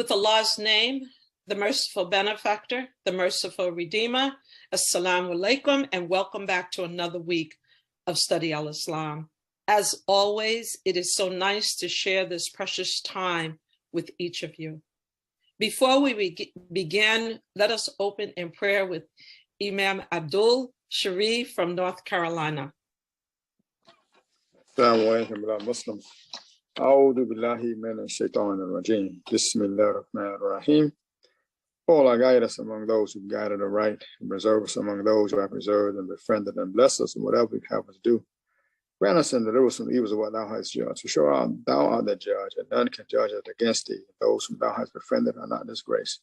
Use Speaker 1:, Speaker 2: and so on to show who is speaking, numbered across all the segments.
Speaker 1: With Allah's name, the merciful benefactor, the merciful redeemer, Assalamu alaikum, and welcome back to another week of Study al-Islam. As always, it is so nice to share this precious time with each of you. Before we begin, let us open in prayer with Imam Abdul Sharif from North Carolina.
Speaker 2: Assalamu alaikum Muslim. A'udhu billahi minash shaitanir rajim. Bismillahir rahmanir rahim. Oh, Allah, guide us among those who guided aright, and preserve us among those who have preserved and befriended, and bless us in whatever we have us do. Grant us and deliver us from evils of what thou hast judged. For sure thou art the judge, and none can judge us against thee. Those whom thou hast befriended are not disgraced.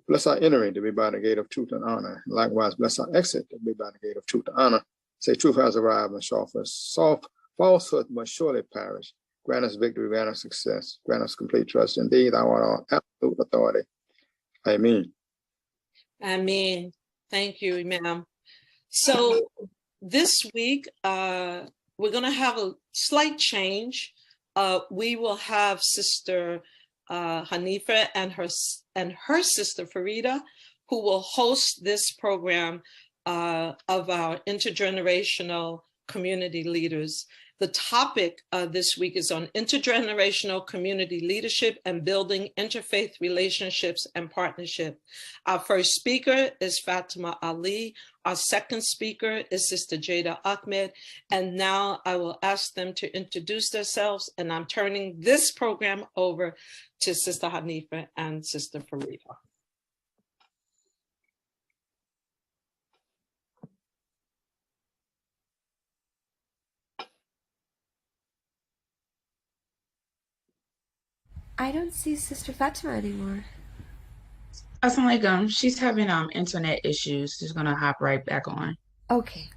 Speaker 2: Bless our entering to be by the gate of truth and honor. And likewise, bless our exit to be by the gate of truth and honor. Say, truth has arrived, and falsehood must surely perish. Grant us victory, grant us success, grant us complete trust in thee. Thou art our absolute authority. Amen.
Speaker 1: Amen. Thank you, Imam. So this week, we're going to have a slight change. We will have Sister Hanifa and her sister Farida, who will host this program of our intergenerational community leaders. The topic this week is on intergenerational community leadership and building interfaith relationships and partnership. Our first speaker is Fatimah Ali. Our second speaker is Sister Jayda Ahmed. And now I will ask them to introduce themselves, and I'm turning this program over to Sister Hanifa and Sister Farida.
Speaker 3: I don't see Sister Fatima anymore.
Speaker 4: Assalamu alaikum. She's having internet issues. She's gonna hop right back on.
Speaker 3: Okay.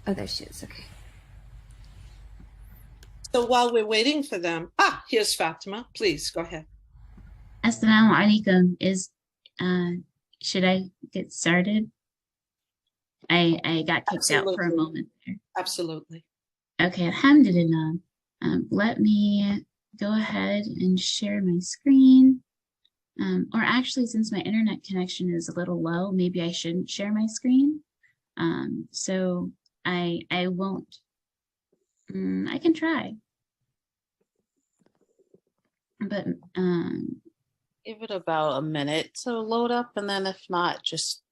Speaker 3: Oh, there she is. Okay.
Speaker 1: So while we're waiting for them, here's Fatima. Please go ahead.
Speaker 5: Assalamu alaikum. Should I get started? I got kicked out for a moment there.
Speaker 1: Absolutely.
Speaker 5: Okay, alhamdulillah. Let me go ahead and share my screen. Or actually, since my internet connection is a little low, maybe I shouldn't share my screen. So I won't. I can try. But
Speaker 6: give it about a minute to load up, and then if not, just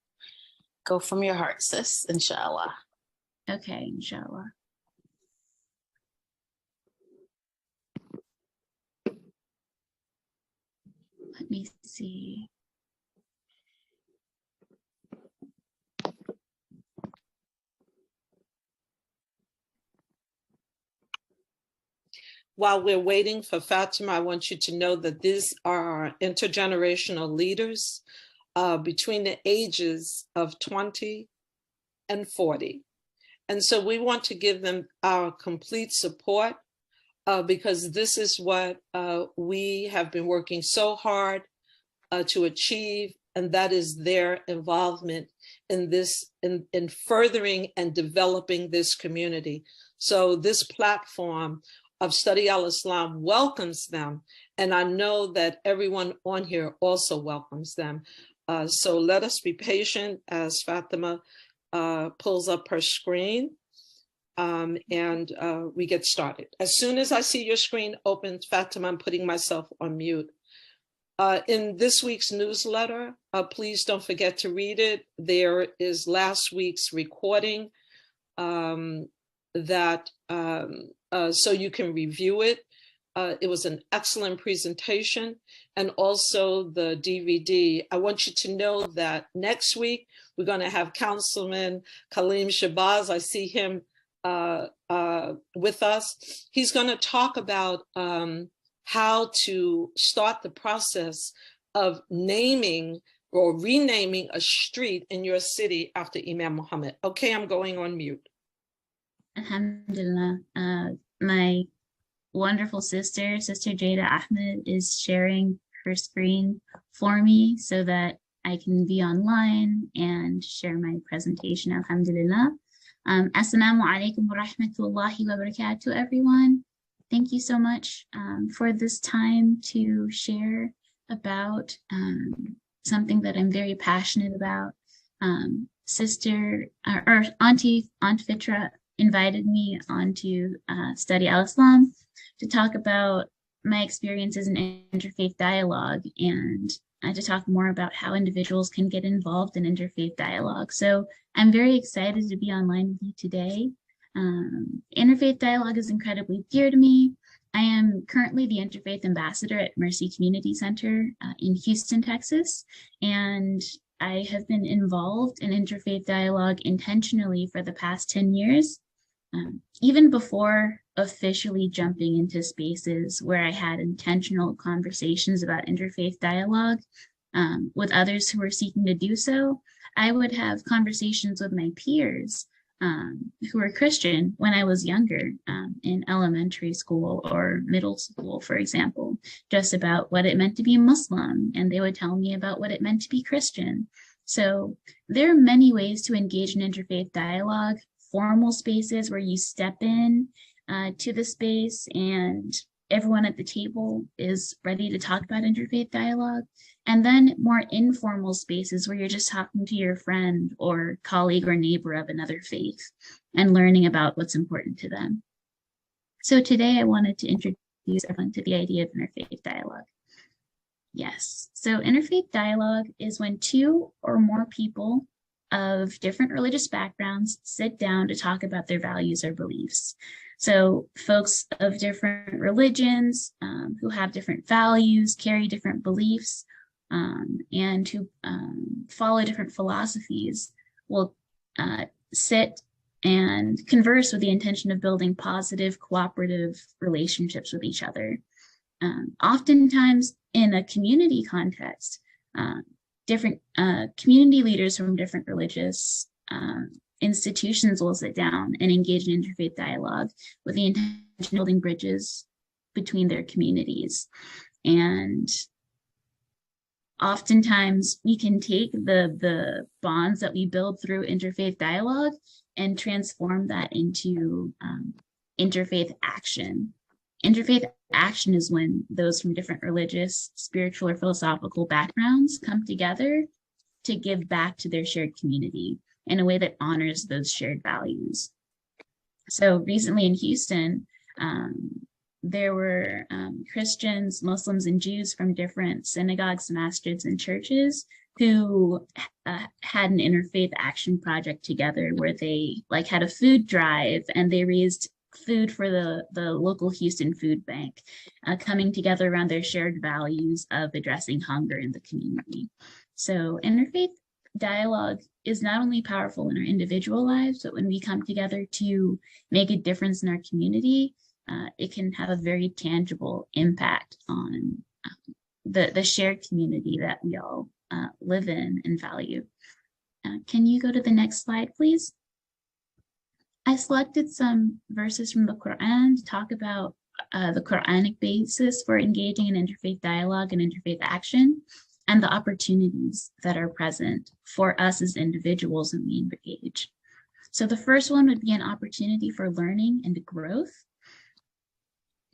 Speaker 6: go from your heart, sis, inshallah.
Speaker 5: Okay, inshallah. Let me see.
Speaker 1: While we're waiting for Fatima, I want you to know that these are our intergenerational leaders between the ages of 20 and 40. And so we want to give them our complete support because this is what we have been working so hard to achieve, and that is their involvement in this, in furthering and developing this community. So this platform of Study al-Islam welcomes them, and I know that everyone on here also welcomes them. So let us be patient as Fatima pulls up her screen. And we get started. As soon as I see your screen open, Fatima, I'm putting myself on mute. In this week's newsletter, please don't forget to read it. There is last week's recording so you can review it. It was an excellent presentation, and also the DVD. I want you to know that next week, we're going to have Councilman Kaleem Shabazz. I see him with us. He's going to talk about how to start the process of naming or renaming a street in your city after Imam Muhammad. Okay, I'm going on mute.
Speaker 5: Alhamdulillah. My wonderful sister Jayda Ahmed, is sharing her screen for me so that I can be online and share my presentation. Alhamdulillah. Assalamu alaikum wa rahmatullahi wa barakatuh, everyone. thank you so much for this time to share about something that I'm very passionate about. Sister or Aunt Fitrah invited me on to study Al-Islam to talk about my experiences in interfaith dialogue and to talk more about how individuals can get involved in interfaith dialogue. So I'm very excited to be online with you today. Interfaith dialogue is incredibly dear to me. I am currently the Interfaith Ambassador at Mercy Community Center in Houston, Texas, and I have been involved in interfaith dialogue intentionally for the past 10 years, even before officially jumping into spaces where I had intentional conversations about interfaith dialogue with others who were seeking to do so. I would have conversations with my peers who were Christian when I was younger, in elementary school or middle school, for example, just about what it meant to be Muslim, and they would tell me about what it meant to be Christian. So there are many ways to engage in interfaith dialogue, formal spaces where you step in to the space and everyone at the table is ready to talk about interfaith dialogue. And then more informal spaces where you're just talking to your friend or colleague or neighbor of another faith and learning about what's important to them. So today I wanted to introduce everyone to the idea of interfaith dialogue. Yes, so interfaith dialogue is when two or more people of different religious backgrounds sit down to talk about their values or beliefs. So folks of different religions who have different values, carry different beliefs, and who follow different philosophies will sit and converse with the intention of building positive, cooperative relationships with each other. Oftentimes in a community context, different community leaders from different religious institutions will sit down and engage in interfaith dialogue with the intention of building bridges between their communities. And oftentimes we can take the bonds that we build through interfaith dialogue and transform that into interfaith action. Interfaith action is when those from different religious, spiritual, or philosophical backgrounds come together to give back to their shared community in a way that honors those shared values. So recently in Houston, there were Christians, Muslims, and Jews from different synagogues, masjids, and churches who had an interfaith action project together where they had a food drive and they raised food for the local Houston food bank, coming together around their shared values of addressing hunger in the community. So interfaith dialogue is not only powerful in our individual lives, but when we come together to make a difference in our community, it can have a very tangible impact on the shared community that we all live in and value. Can you go to the next slide, please? I selected some verses from the Quran to talk about the Quranic basis for engaging in interfaith dialogue and interfaith action, and the opportunities that are present for us as individuals when we engage. So the first one would be an opportunity for learning and growth.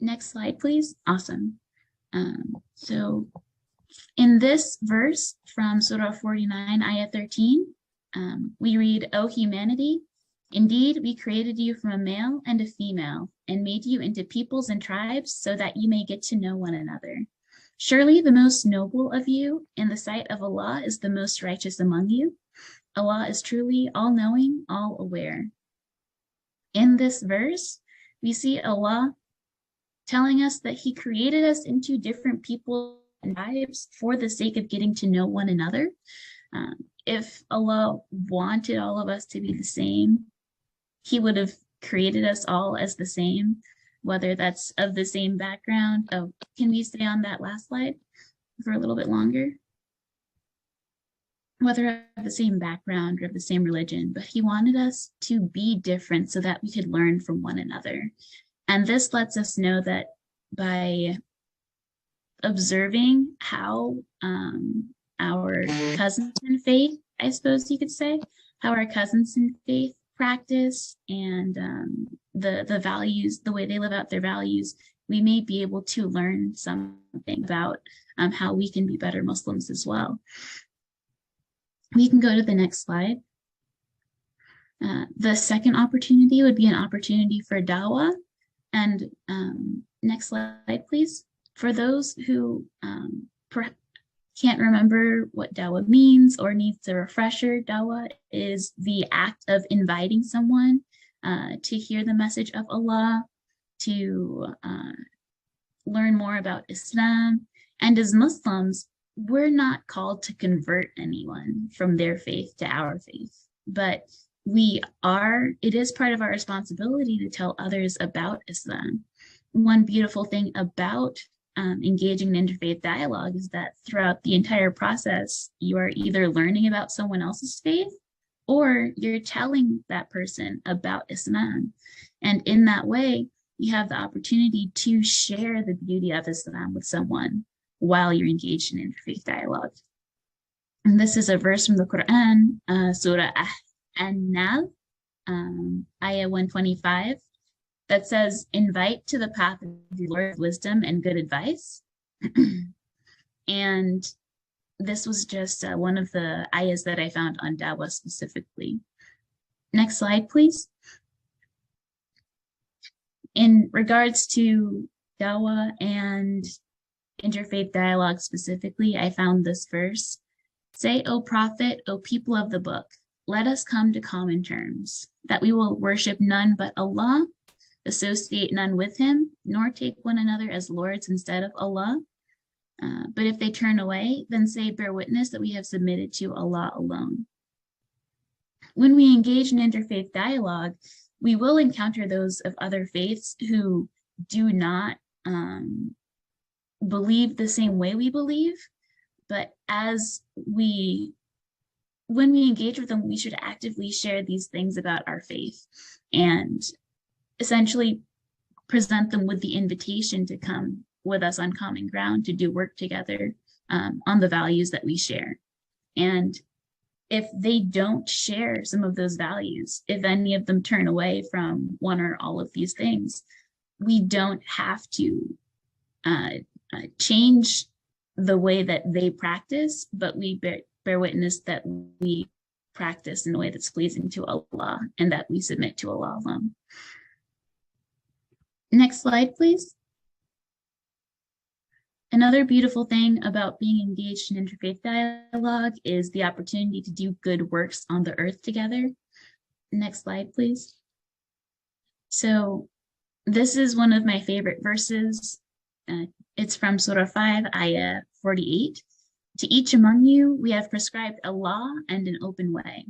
Speaker 5: Next slide, please. Awesome. So in this verse from Surah 49, Ayah 13, we read, "O humanity, indeed, we created you from a male and a female and made you into peoples and tribes so that you may get to know one another. Surely the most noble of you in the sight of Allah is the most righteous among you. Allah is truly all-knowing, all-aware." In this verse, we see Allah telling us that He created us into different people and tribes for the sake of getting to know one another. If Allah wanted all of us to be the same, He would have created us all as the same, whether that's of the same background. Oh, can we stay on that last slide for a little bit longer? Whether of the same background or of the same religion, but He wanted us to be different so that we could learn from one another. And this lets us know that by observing how our cousins in faith, I suppose you could say, how our cousins in faith practice and the values, the way they live out their values, we may be able to learn something about how we can be better Muslims as well. We can go to the next slide. The second opportunity would be an opportunity for dawah. And next slide, please. For those who can't remember what dawah means or needs a refresher, dawah is the act of inviting someone to hear the message of Allah, to learn more about Islam. And as Muslims, we're not called to convert anyone from their faith to our faith, but it is part of our responsibility to tell others about Islam. One beautiful thing about engaging in interfaith dialogue is that throughout the entire process, you are either learning about someone else's faith or you're telling that person about Islam. And in that way, you have the opportunity to share the beauty of Islam with someone while you're engaged in interfaith dialogue. And this is a verse from the Quran, Surah An-Nahl, Ayah 125, that says, invite to the path of the Lord of wisdom and good advice. And this was just one of the ayahs that I found on dawah specifically. Next slide, please. In regards to dawah and interfaith dialogue specifically, I found this verse. Say, O Prophet, O people of the book, let us come to common terms, that we will worship none but Allah, associate none with him, nor take one another as lords instead of Allah. But if they turn away, then say, bear witness that we have submitted to Allah alone. When we engage in interfaith dialogue, we will encounter those of other faiths who do not believe the same way we believe, but when we engage with them, we should actively share these things about our faith and essentially present them with the invitation to come with us on common ground to do work together on the values that we share. And if they don't share some of those values, if any of them turn away from one or all of these things, we don't have to change the way that they practice, but we bear witness that we practice in a way that's pleasing to Allah and that we submit to Allah alone. Next slide, please. Another beautiful thing about being engaged in interfaith dialogue is the opportunity to do good works on the earth together. Next slide, please. So this is one of my favorite verses. It's from Surah 5, Ayah 48. To each among you, we have prescribed a law and an open way.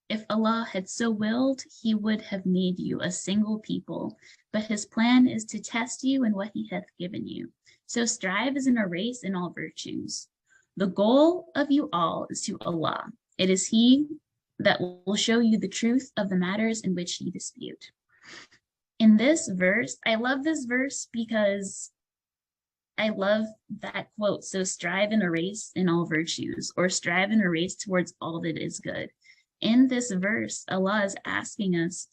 Speaker 5: If Allah had so willed, he would have made you a single people, but his plan is to test you in what he hath given you. So strive as in a race in all virtues. The goal of you all is to Allah. It is he that will show you the truth of the matters in which you dispute. In this verse, I love this verse because I love that quote. So strive in a race in all virtues, or strive in a race towards all that is good. In this verse, Allah is asking us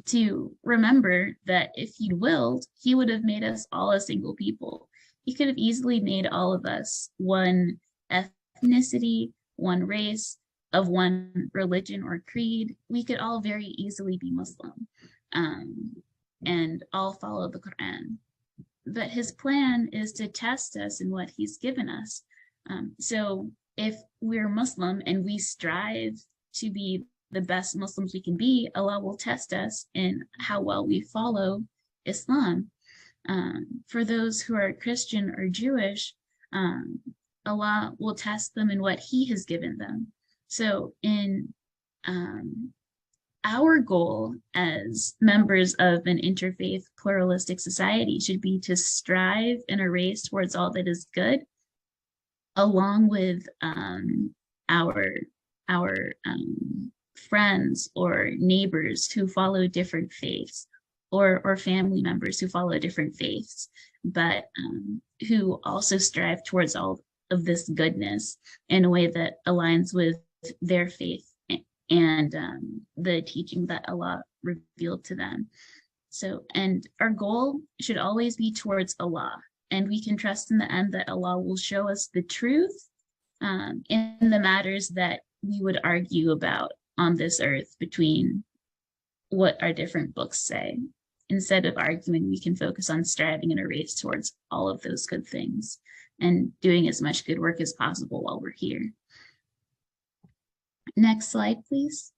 Speaker 5: to remember that if he'd willed, he would have made us all a single people. He could have easily made all of us one ethnicity, one race, of one religion or creed. We could all very easily be Muslim and all follow the Quran. But his plan is to test us in what he's given us. So if we're Muslim and we strive to be the best Muslims we can be, Allah will test us in how well we follow Islam. For those who are Christian or Jewish, Allah will test them in what he has given them. So in our goal as members of an interfaith pluralistic society should be to strive in a race towards all that is good, along with our friends or neighbors who follow different faiths, or family members who follow different faiths, but who also strive towards all of this goodness in a way that aligns with their faith and the teaching that Allah revealed to them. So, and our goal should always be towards Allah. And we can trust in the end that Allah will show us the truth in the matters that we would argue about on this earth between what our different books say. Instead of arguing, we can focus on striving in a race towards all of those good things and doing as much good work as possible while we're here. Next slide, please.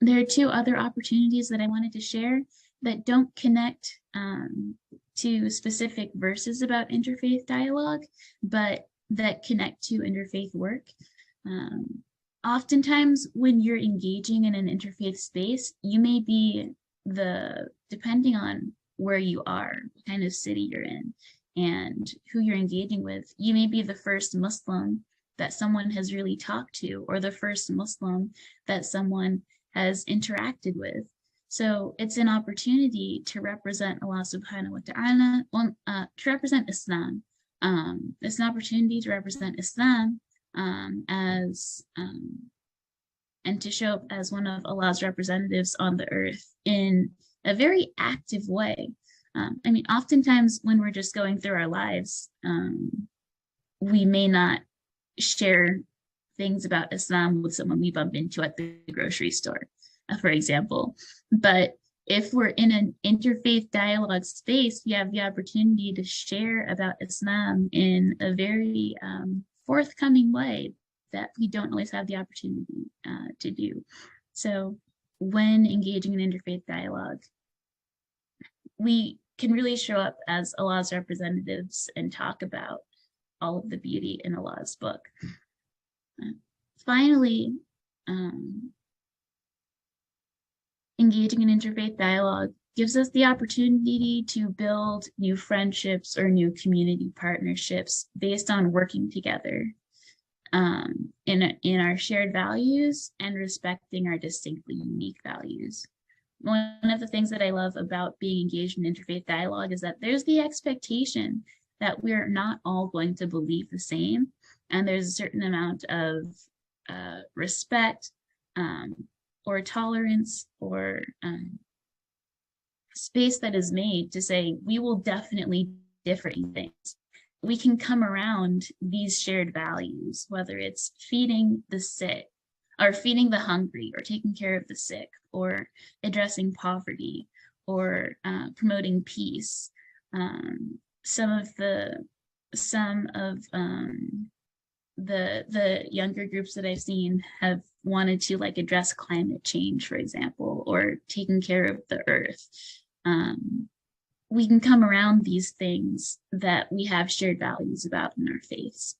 Speaker 5: There are two other opportunities that I wanted to share that don't connect to specific verses about interfaith dialogue, but that connect to interfaith work. Oftentimes, when you're engaging in an interfaith space, you may be depending on where you are, what kind of city you're in, and who you're engaging with, you may be the first Muslim that someone has really talked to, or the first Muslim that someone has interacted with. So it's an opportunity to represent Allah subhanahu wa ta'ala, to represent Islam. It's an opportunity to represent Islam and to show up as one of Allah's representatives on the earth in a very active way. I mean, oftentimes when we're just going through our lives, we may not share things about Islam with someone we bump into at the grocery store, for example. But if we're in an interfaith dialogue space, we have the opportunity to share about Islam in a very forthcoming way that we don't always have the opportunity to do. So when engaging in interfaith dialogue, we can really show up as Allah's representatives and talk about all of the beauty in Allah's book. Finally, engaging in interfaith dialogue gives us the opportunity to build new friendships or new community partnerships based on working together in our shared values and respecting our distinctly unique values. One of the things that I love about being engaged in interfaith dialogue is that there's the expectation that we're not all going to believe the same, and there's a certain amount of respect or tolerance or space that is made to say we will definitely differ in things. We can come around these shared values, whether it's feeding the sick or feeding the hungry or taking care of the sick or addressing poverty or promoting peace. Some of the younger groups that I've seen have wanted to like address climate change, for example, or taking care of the earth. We can come around these things that we have shared values about in our faiths.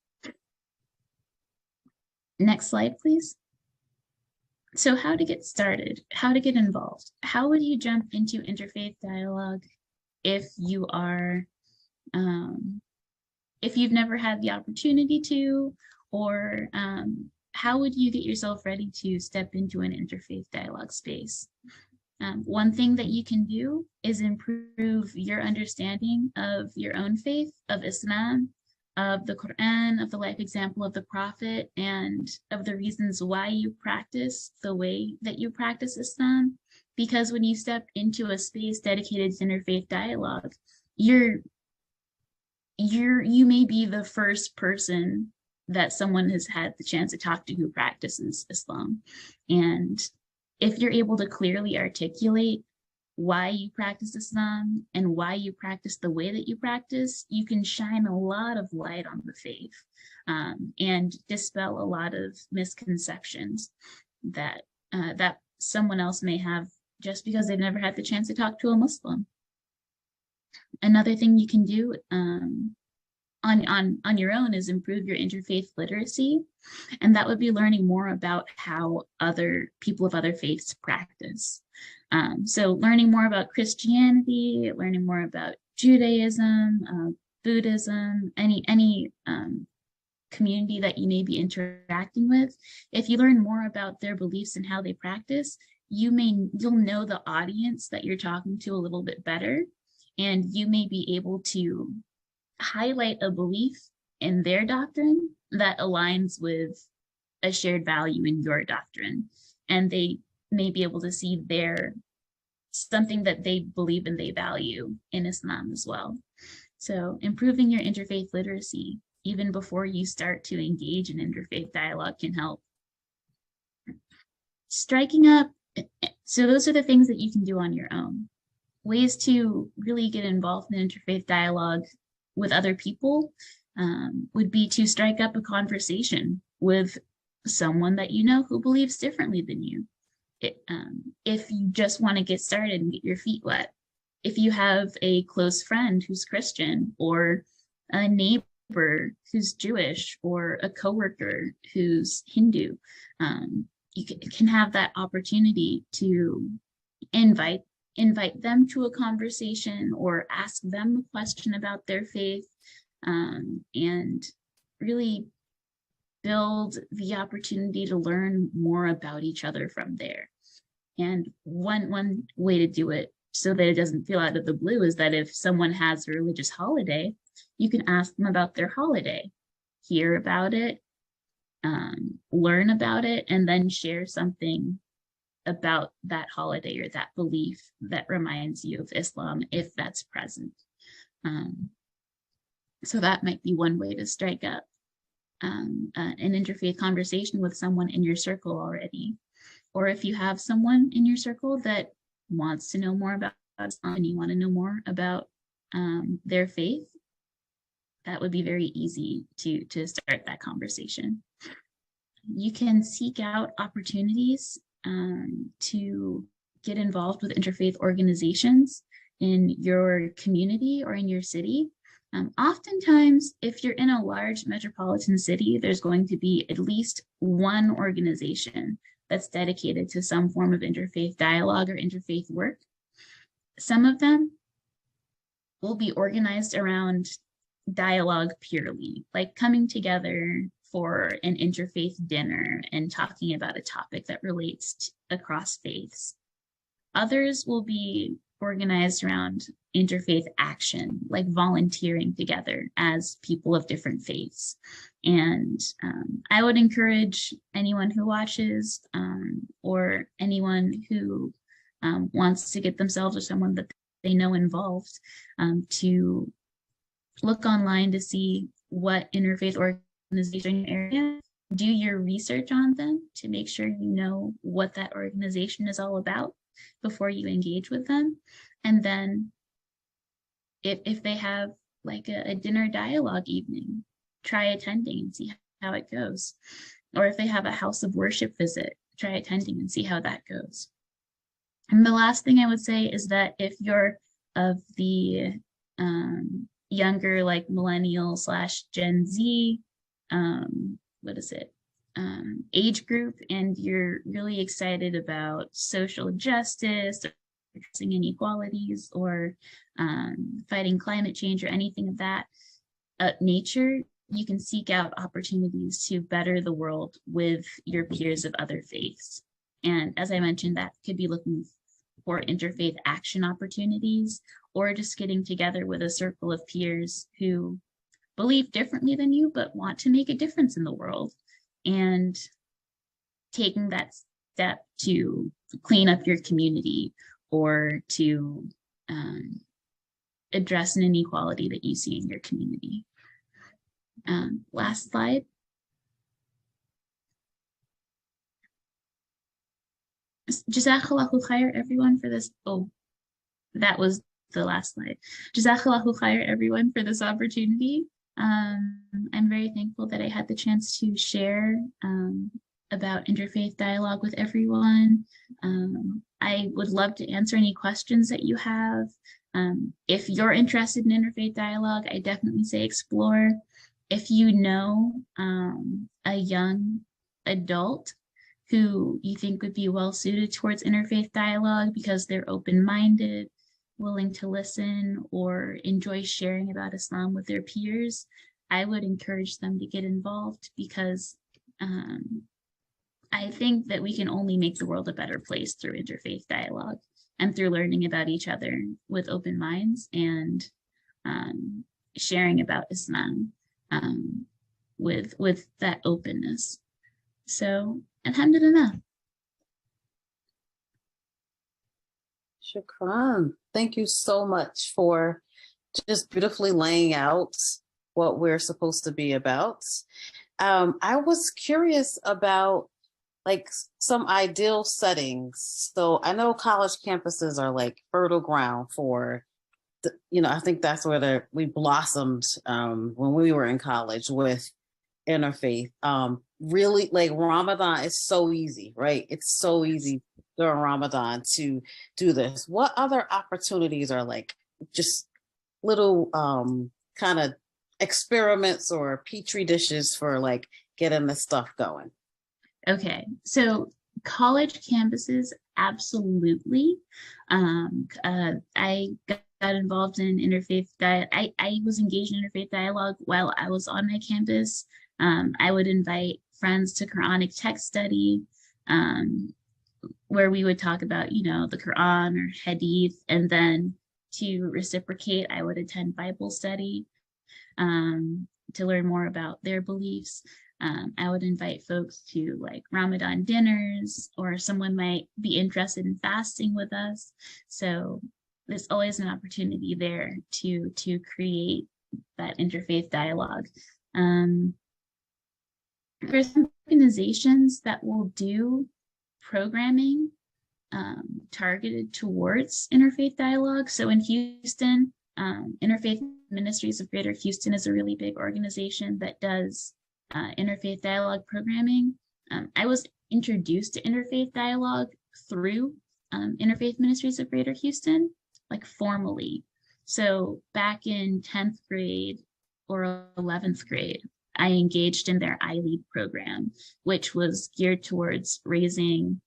Speaker 5: Next slide, please. So how to get started, how to get involved. How would you jump into interfaith dialogue if you are, if you've never had the opportunity to, or how would you get yourself ready to step into an interfaith dialogue space? One thing that you can do is improve your understanding of your own faith, of Islam, of the Quran, of the life example of the Prophet, and of the reasons why you practice the way that you practice Islam. Because when you step into a space dedicated to interfaith dialogue, you may be the first person that someone has had the chance to talk to who practices Islam. And if you're able to clearly articulate why you practice Islam and why you practice the way that you practice, you can shine a lot of light on the faith and dispel a lot of misconceptions that that someone else may have just because they've never had the chance to talk to a Muslim. Another thing you can do on your own is improve your interfaith literacy, and that would be learning more about how other people of other faiths practice. So learning more about Christianity, learning more about Judaism, Buddhism, any community that you may be interacting with. If you learn more about their beliefs and how they practice, you'll know the audience that you're talking to a little bit better, and you may be able to highlight a belief in their doctrine that aligns with a shared value in your doctrine, and they may be able to see their something that they believe and they value in Islam as well. So improving your interfaith literacy, even before you start to engage in interfaith dialogue, can help. Striking up, so those are the things that you can do on your own. Ways to really get involved in interfaith dialogue with other people would be to strike up a conversation with someone that you know who believes differently than you. If you just want to get started and get your feet wet, if you have a close friend who's Christian, or a neighbor who's Jewish, or a coworker who's Hindu, you can have that opportunity to invite them to a conversation or ask them a question about their faith, and really build the opportunity to learn more about each other from there. And one way to do it so that it doesn't feel out of the blue is that if someone has a religious holiday, you can ask them about their holiday, hear about it, learn about it, and then share something about that holiday or that belief that reminds you of Islam, if that's present. So that might be one way to strike up an interfaith conversation with someone in your circle already. Or if you have someone in your circle that wants to know more about Islam and you want to know more about their faith, that would be very easy to start that conversation. You can seek out opportunities to get involved with interfaith organizations in your community or in your city. Oftentimes, if you're in a large metropolitan city, there's going to be at least one organization that's dedicated to some form of interfaith dialogue or interfaith work. Some of them will be organized around dialogue purely, like coming together for an interfaith dinner and talking about a topic that relates across faiths. Others will be organized around interfaith action, like volunteering together as people of different faiths. And I would encourage anyone who watches or anyone who wants to get themselves or someone that they know involved to look online to see what interfaith organization in your area, do your research on them to make sure you know what that organization is all about before you engage with them. And then if they have like a dinner dialogue evening, try attending and see how it goes. Or if they have a house of worship visit, try attending and see how that goes. And the last thing I would say is that if you're of the younger, like millennial / Gen Z, age group, and you're really excited about social justice, addressing inequalities, or fighting climate change or anything of that nature, you can seek out opportunities to better the world with your peers of other faiths. And as I mentioned, that could be looking for interfaith action opportunities, or just getting together with a circle of peers who believe differently than you but want to make a difference in the world, and taking that step to clean up your community or to address an inequality that you see in your community. Last slide. Jazakallahu khair, everyone, for this. Oh, that was the last slide. Jazakallahu khair, everyone, for this opportunity. I'm very thankful that I had the chance to share about interfaith dialogue with everyone. I would love to answer any questions that you have. If you're interested in interfaith dialogue, I definitely say explore. If you know a young adult who you think would be well suited towards interfaith dialogue because they're open-minded, willing to listen, or enjoy sharing about Islam with their peers, I would encourage them to get involved, because I think that we can only make the world a better place through interfaith dialogue and through learning about each other with open minds and sharing about Islam with that openness. So, alhamdulillah.
Speaker 6: Shukran. Thank you so much for just beautifully laying out what we're supposed to be about. I was curious about like some ideal settings. So I know college campuses are like fertile ground for, I think that's where we blossomed when we were in college with interfaith. Really, like Ramadan is so easy, right? It's so easy during Ramadan to do this. What other opportunities are like just little kind of experiments or petri dishes for like getting this stuff going?
Speaker 5: Okay, so college campuses, absolutely. I got involved in interfaith I was engaged in interfaith dialogue while I was on my campus. I would invite friends to Quranic text study, where we would talk about, the Quran or Hadith, and then to reciprocate, I would attend Bible study to learn more about their beliefs. I would invite folks to like Ramadan dinners, or someone might be interested in fasting with us. So there's always an opportunity there to create that interfaith dialogue. There's some organizations that will do programming targeted towards interfaith dialogue. So in Houston, Interfaith Ministries of Greater Houston is a really big organization that does interfaith dialogue programming. I was introduced to interfaith dialogue through Interfaith Ministries of Greater Houston, like formally. So back in 10th grade or 11th grade, I engaged in their iLead program, which was geared towards raising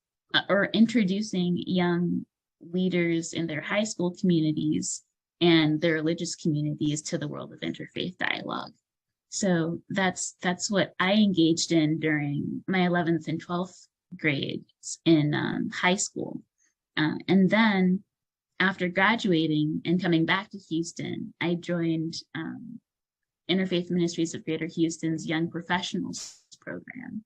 Speaker 5: or introducing young leaders in their high school communities and their religious communities to the world of interfaith dialogue. So that's what I engaged in during my 11th and 12th grades in high school. And then after graduating and coming back to Houston, I joined Interfaith Ministries of Greater Houston's Young Professionals program.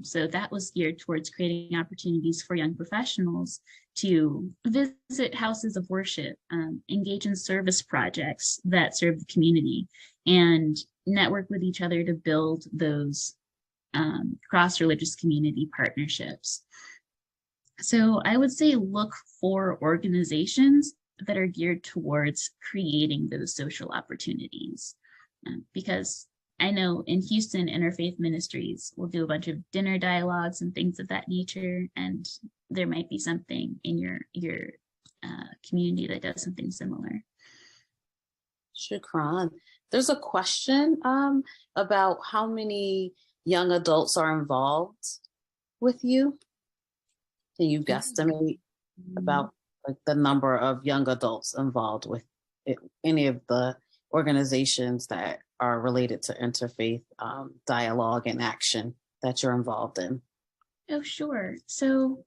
Speaker 5: So that was geared towards creating opportunities for young professionals to visit houses of worship, engage in service projects that serve the community, and network with each other to build those cross-religious community partnerships. So I would say look for organizations that are geared towards creating those social opportunities, because I know in Houston, Interfaith Ministries will do a bunch of dinner dialogues and things of that nature, and there might be something in your community that does something similar.
Speaker 6: Shukran. There's a question about how many young adults are involved with you. Can you guesstimate about like the number of young adults involved with any of the organizations that are related to interfaith dialogue and action that you're involved in?
Speaker 5: Oh, sure. So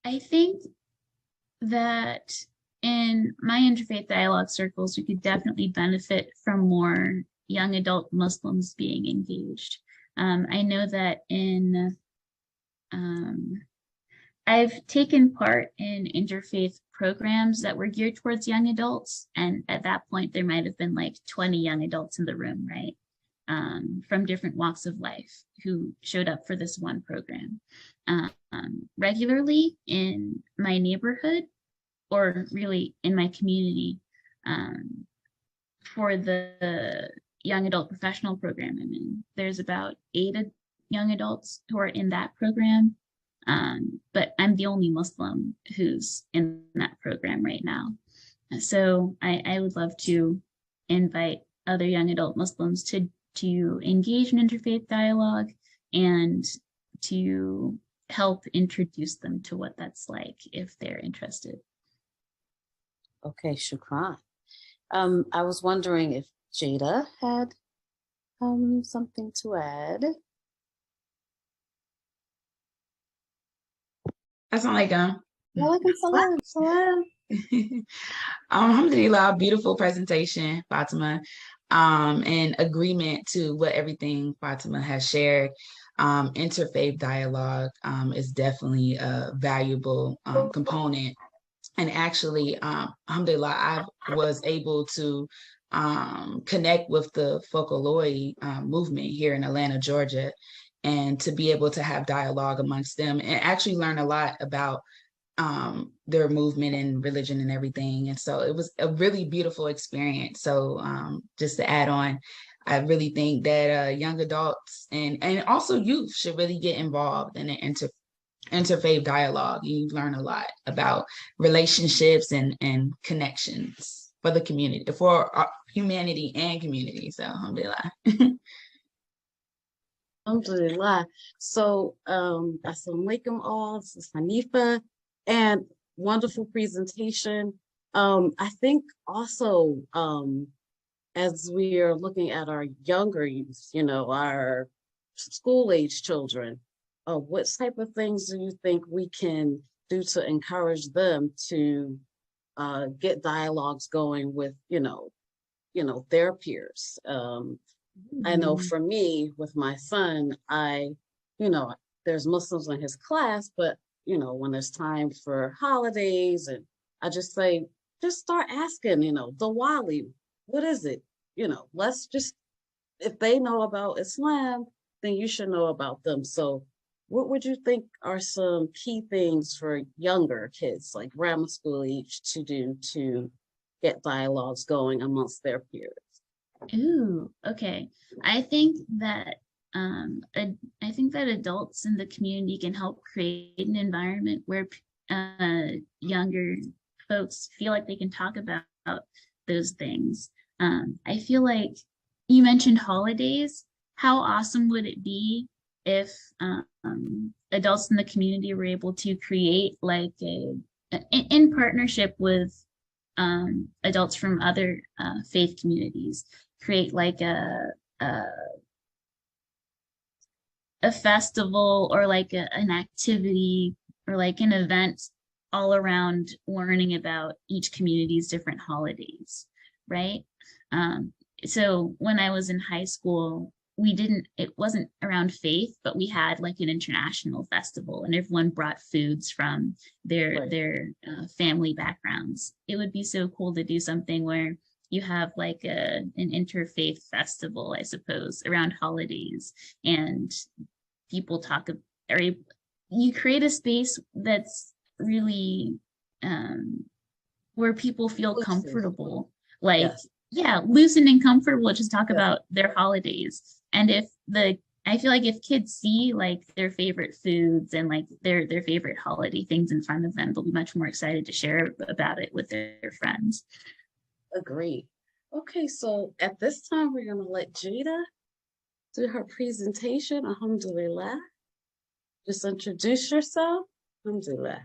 Speaker 5: I think that in my interfaith dialogue circles, we could definitely benefit from more young adult Muslims being engaged. I know that I've taken part in interfaith programs that were geared towards young adults. And at that point, there might have been like 20 young adults in the room, right? From different walks of life who showed up for this one program. Regularly in my neighborhood, or really in my community, for the young adult professional program I'm in, there's about 8 young adults who are in that program. But I'm the only Muslim who's in that program right now. So I would love to invite other young adult Muslims to engage in interfaith dialogue and to help introduce them to what that's like if they're interested.
Speaker 6: Okay, shukran. I was wondering if Jayda had something to add.
Speaker 4: Assalamualaikum.
Speaker 6: Walaikum salam.
Speaker 4: Alhamdulillah, beautiful presentation, Fatimah. in agreement to what everything Fatimah has shared. Interfaith dialogue is definitely a valuable component. And actually, alhamdulillah, I was able to connect with the Focaloid movement here in Atlanta, Georgia, and to be able to have dialogue amongst them and actually learn a lot about their movement and religion and everything. And so it was a really beautiful experience. So just to add on, I really think that young adults and also youth should really get involved in an interfaith dialogue. You learn a lot about relationships and connections for the community, for humanity and community. So alhamdulillah.
Speaker 7: Alhamdulillah. So, assalamu alaikum all. This is Hanifa, and wonderful presentation. I think also, as we are looking at our younger youth, you know, our school-age children, what type of things do you think we can do to encourage them to get dialogues going with, you know, their peers? I know for me, with my son, there's Muslims in his class, but, you know, when there's time for holidays, and I just say, just start asking, you know, the wali, what is it? You know, let's just, if they know about Islam, then you should know about them. So what would you think are some key things for younger kids, like grammar school age, to do to get dialogues going amongst their peers?
Speaker 5: Ooh, okay. I think that adults in the community can help create an environment where younger folks feel like they can talk about those things. I feel like you mentioned holidays. How awesome would it be if adults in the community were able to create like in partnership with adults from other faith communities, create like a festival or like an activity or like an event all around learning about each community's different holidays, right? So when I was in high school, it wasn't around faith, but we had like an international festival and everyone brought foods from their family backgrounds. It would be so cool to do something where you have like an interfaith festival, I suppose, around holidays, and people talk, or you create a space that's really where people feel comfortable, like, yeah, loosened and comfortable to just talk about their holidays. And I feel like if kids see like their favorite foods and like their favorite holiday things in front of them, they'll be much more excited to share about it with their friends.
Speaker 7: Agreed. Okay, so at this time, we're going to let Jayda do her presentation. Alhamdulillah. Just introduce yourself. Alhamdulillah.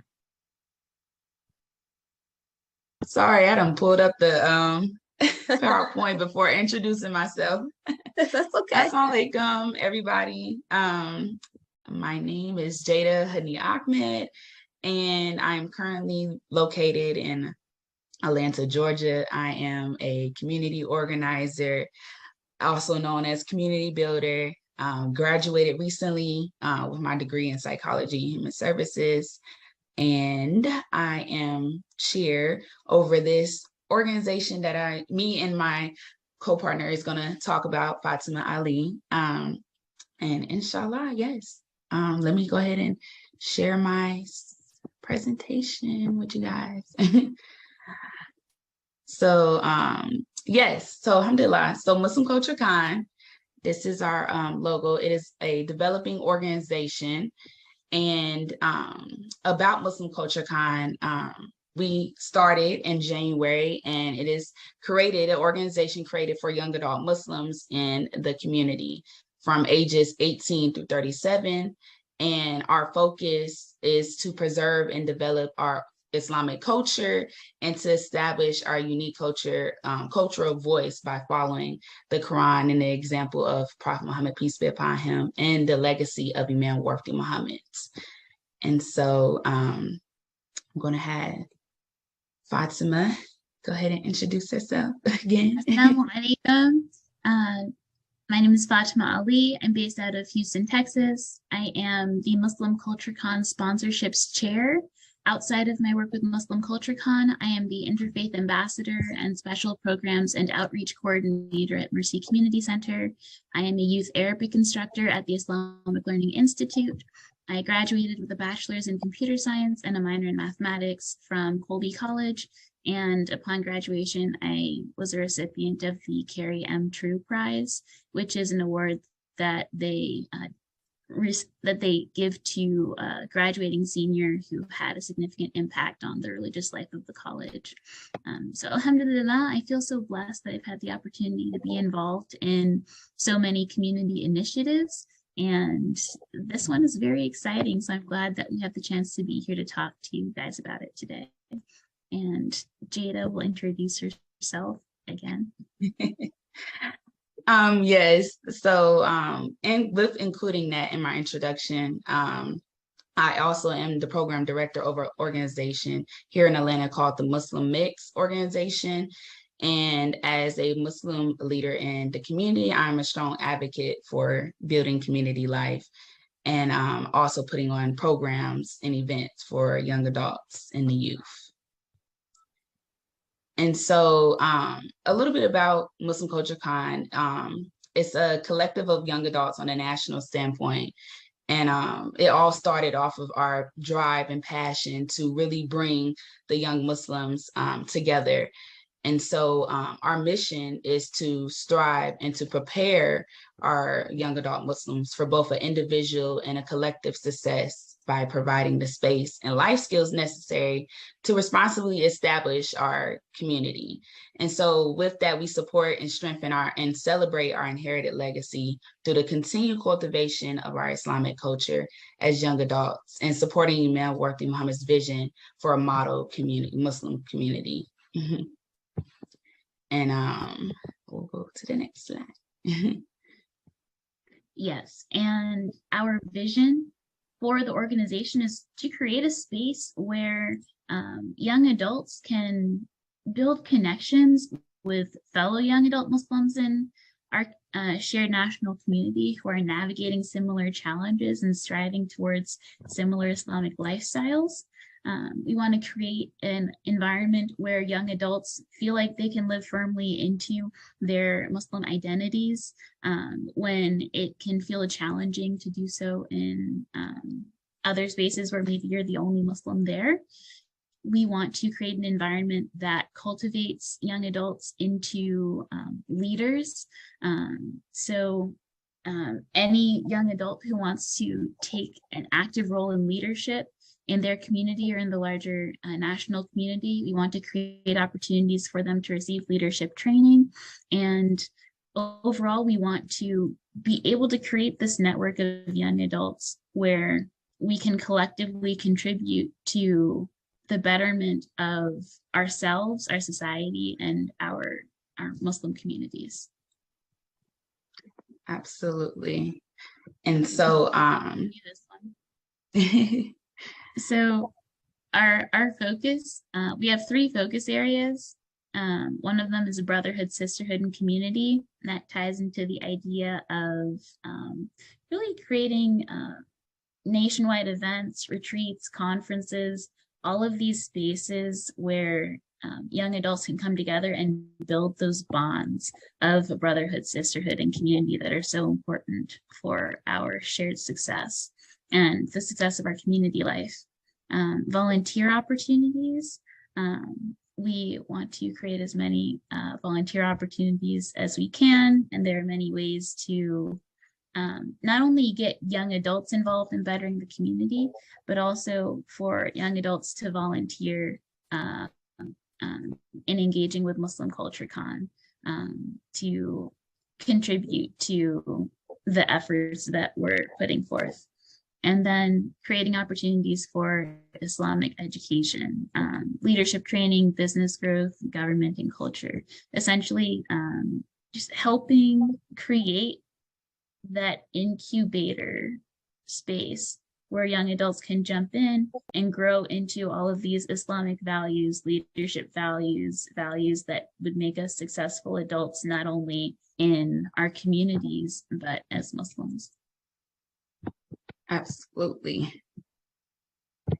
Speaker 4: Sorry, I done pulled up the PowerPoint before introducing myself.
Speaker 7: That's okay.
Speaker 4: Assalamu alaikum, everybody. My name is Jayda Hani Ahmed, and I'm currently located in Atlanta, Georgia. I am a community organizer, also known as community builder. Graduated recently with my degree in psychology and human services. And I am chair over this organization that me and my co-partner is going to talk about, Fatimah Ali. And inshallah, yes. Let me go ahead and share my presentation with you guys. So, yes, so alhamdulillah. So Muslim Culture Con, this is our logo. It is a developing organization. And about Muslim Culture Con, we started in January, and it is an organization created for young adult Muslims in the community from ages 18 through 37. And our focus is to preserve and develop our Islamic culture and to establish our unique cultural voice by following the Quran and the example of Prophet Muhammad, peace be upon him, and the legacy of Imam Wardi Muhammad. And so I'm going to have Fatimah go ahead and introduce yourself again.
Speaker 5: Assalamu alaikum. My name is Fatimah Ali. I'm based out of Houston, Texas. I am the Muslim Culture Con Sponsorships Chair. Outside of my work with Muslim Culture Con, I am the Interfaith Ambassador and Special Programs and Outreach Coordinator at Mercy Community Center. I am a youth Arabic instructor at the Islamic Learning Institute. I graduated with a bachelor's in computer science and a minor in mathematics from Colby College. And upon graduation, I was a recipient of the Carrie M. True Prize, which is an award that they give to a graduating senior who had a significant impact on the religious life of the college. So alhamdulillah, I feel so blessed that I've had the opportunity to be involved in so many community initiatives. And this one is very exciting. So I'm glad that we have the chance to be here to talk to you guys about it today. And Jayda will introduce herself again.
Speaker 4: Yes. So, and with including that in my introduction, I also am the program director over an organization here in Atlanta called the Muslim Mix Organization. And as a Muslim leader in the community, I'm a strong advocate for building community life and also putting on programs and events for young adults and the youth. And so a little bit about Muslim Culture Con. It's a collective of young adults on a national standpoint. And it all started off of our drive and passion to really bring the young Muslims together. And so our mission is to strive and to prepare our young adult Muslims for both an individual and a collective success by providing the space and life skills necessary to responsibly establish our community. And so with that, we support and strengthen and celebrate our inherited legacy through the continued cultivation of our Islamic culture as young adults and supporting Imam Worthy Muhammad's vision for a model community, Muslim community. And we'll go to the next slide.
Speaker 5: Yes, and our vision for the organization is to create a space where young adults can build connections with fellow young adult Muslims in our shared national community who are navigating similar challenges and striving towards similar Islamic lifestyles. We want to create an environment where young adults feel like they can live firmly into their Muslim identities when it can feel challenging to do so in other spaces where maybe you're the only Muslim there. We want to create an environment that cultivates young adults into leaders. So any young adult who wants to take an active role in leadership in their community or in the larger national community, we want to create opportunities for them to receive leadership training. And overall, we want to be able to create this network of young adults where we can collectively contribute to the betterment of ourselves, our society, and our Muslim communities.
Speaker 4: Absolutely. And so
Speaker 5: so our focus, we have 3 focus areas. One of them is brotherhood, sisterhood, and community. And that ties into the idea of really creating nationwide events, retreats, conferences, all of these spaces where young adults can come together and build those bonds of brotherhood, sisterhood, and community that are so important for our shared success and the success of our community life. Volunteer opportunities. We want to create as many volunteer opportunities as we can, and there are many ways to not only get young adults involved in bettering the community, but also for young adults to volunteer in engaging with Muslim Culture Con to contribute to the efforts that we're putting forth. And then creating opportunities for Islamic education, leadership training, business growth, government, and culture. Essentially, just helping create that incubator space where young adults can jump in and grow into all of these Islamic values, leadership values, values that would make us successful adults, not only in our communities, but as Muslims.
Speaker 4: Absolutely.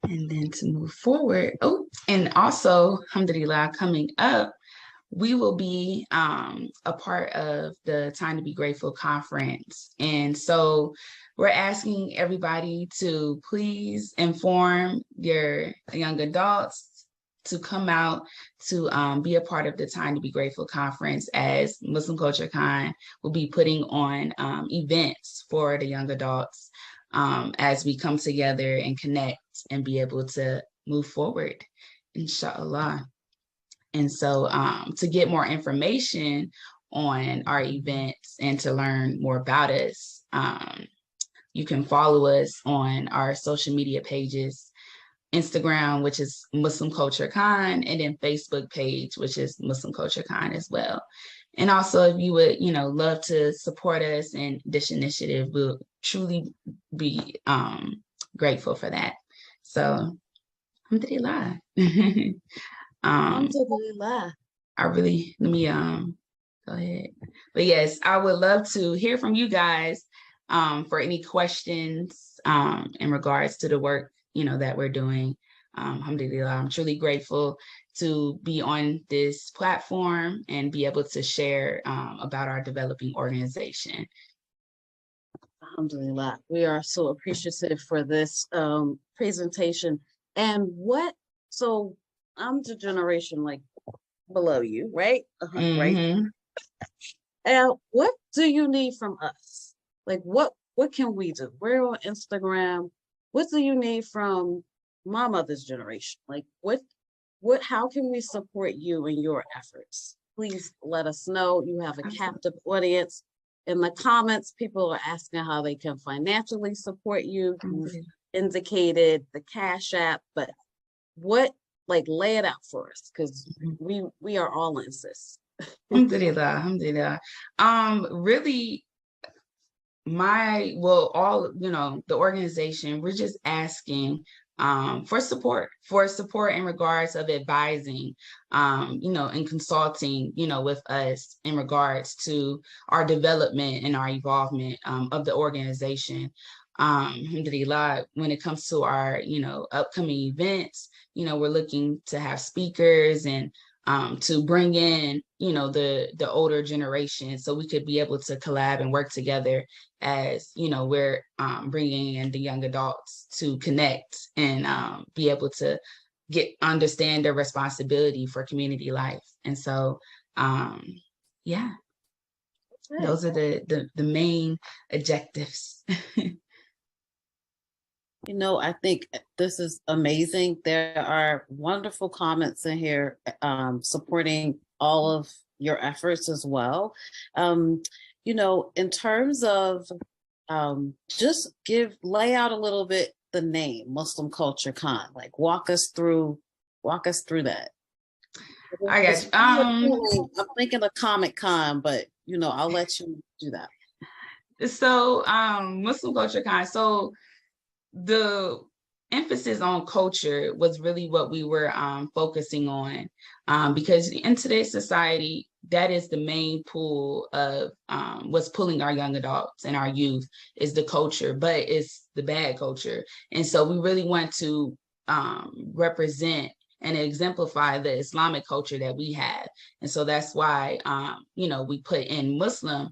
Speaker 4: And then to move forward, and also, alhamdulillah, coming up, we will be a part of the Time to Be Grateful conference. And so we're asking everybody to please inform your young adults to come out to be a part of the Time to Be Grateful conference, as Muslim Culture Con will be putting on events for the young adults as we come together and connect and be able to move forward, inshallah. And so to get more information on our events and to learn more about us, you can follow us on our social media pages, Instagram, which is Muslim Culture Con, and then Facebook page, which is Muslim Culture Con as well. And also, if you would, love to support us in this initiative, we'll truly be grateful for that. So, alhamdulillah.
Speaker 7: Alhamdulillah.
Speaker 4: Let me go ahead. But yes, I would love to hear from you guys for any questions in regards to the work, that we're doing. Alhamdulillah, I'm truly grateful to be on this platform and be able to share about our developing organization.
Speaker 7: Alhamdulillah. We are so appreciative for this presentation. And so I'm the generation like below you, right? Right. And what do you need from us? Like, what can we do? We're on Instagram. What do you need from my mother's generation? Like, how can we support you in your efforts? Please let us know. You have a captive audience. In the comments, people are asking how they can financially support you. You've indicated the Cash App, but lay it out for us, because we are all in, sis.
Speaker 4: Alhamdulillah. Really, the organization, we're just asking for support in regards of advising, and consulting, with us in regards to our development and our involvement of the organization. Alhamdulillah, when it comes to our, upcoming events, we're looking to have speakers and to bring in, the older generation, so we could be able to collab and work together as, we're bringing in the young adults to connect and be able to understand their responsibility for community life. And so, those are the main objectives.
Speaker 6: I think this is amazing. There are wonderful comments in here supporting all of your efforts as well. In terms of just lay out a little bit the name Muslim Culture Con. Like, walk us through that.
Speaker 4: I got you.
Speaker 6: I'm thinking of Comic Con, but I'll let you do that.
Speaker 4: So Muslim Culture Con. So the emphasis on culture was really what we were focusing on, because in today's society, that is the main pull of what's pulling our young adults and our youth is the culture, but it's the bad culture. And so we really want to represent and exemplify the Islamic culture that we have. And so that's why, we put in Muslim